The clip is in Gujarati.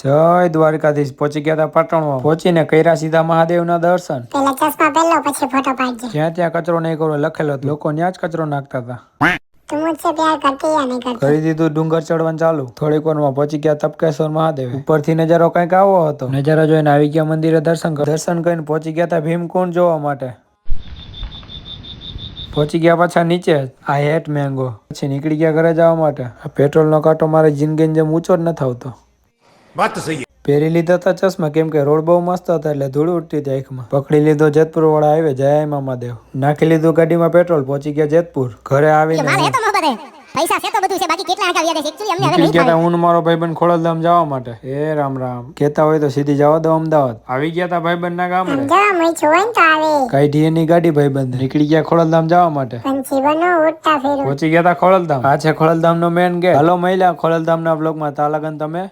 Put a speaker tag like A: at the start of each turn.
A: જય દ્વારકાધીશ. પહોંચી ગયા હતા પાટણમાં. પહોંચીને કર્યા સીધા મહાદેવના દર્શન.
B: પેલા ચશ્મા પહેલો પછી ફોટો પાડજે.
A: જ્યાં ત્યાં કચરો નહીં કરવો લખેલો હતો. લોકો ત્યાં જ કચરો નાખતા હતા.
B: તું મુझसे प्यार करती या नहीं करती?
A: કરી દીધું ડુંગર ચડવાનું ચાલુ. થોડીક વારમાં પહોંચી ગયા તપકેશ્વર મહાદેવ. ઉપરથી નજારો કંઈક આવો હતો. નજારો જોઈને આવી ગયા મંદિરે દર્શન કરીને પહોંચી ગયા હતા ભીમકુંડ જોવા માટે. પહોંચી ગયા પાછા નીચે. આ હેટ મેંગો. પછી નીકળી ગયા ઘરે જવા માટે. પેટ્રોલનો કાંટો મારી જિંદગીની જેમ ઊંચો જ નથી આવતો.
C: વાત સહી.
A: પહેરી લીધા હતા ચશ્મા કેમ કે રોડ બહુ મસ્ત હતા એટલે ધૂળ ઉડતી હતી આંખમાં. પકડી લીધો જેતપુર વાળા હાઈવે જય મામાદેવ. નાખી લીધું ગાડીમાં પેટ્રોલ. પહોંચી ગયા જેતપુર. ઘરે આવીને
B: પૈસા છે તો બધું છે, બાકી કેટલા આંકા વ્યાજે છે એક્ચ્યુઅલી અમને હવે
A: નીકળી
B: નહીં
A: ગયા હું ને મારો ભાઈબંધ ખોડલધામ જવા માટે. એ રામ રામ. કેતા હોય તો સીધી જવા દો અમદાવાદ. આવી ગયા તા ભાઈબંધ ના ગામડે.
B: જો મય છું તો આવે
A: કાઢી એની ગાડી ભાઈબંધ. નીકળી ગયા ખોડલધામ જવા માટે.
B: પંછી બનો ઉડતા ફેરો.
A: પહોંચી ગયા તા ખોડલધામ. આ છે ખોડલધામ નો મેન ગેટ. હાલો મહિલા ખોડલધામ ના બ્લોક માં તા લગન તમે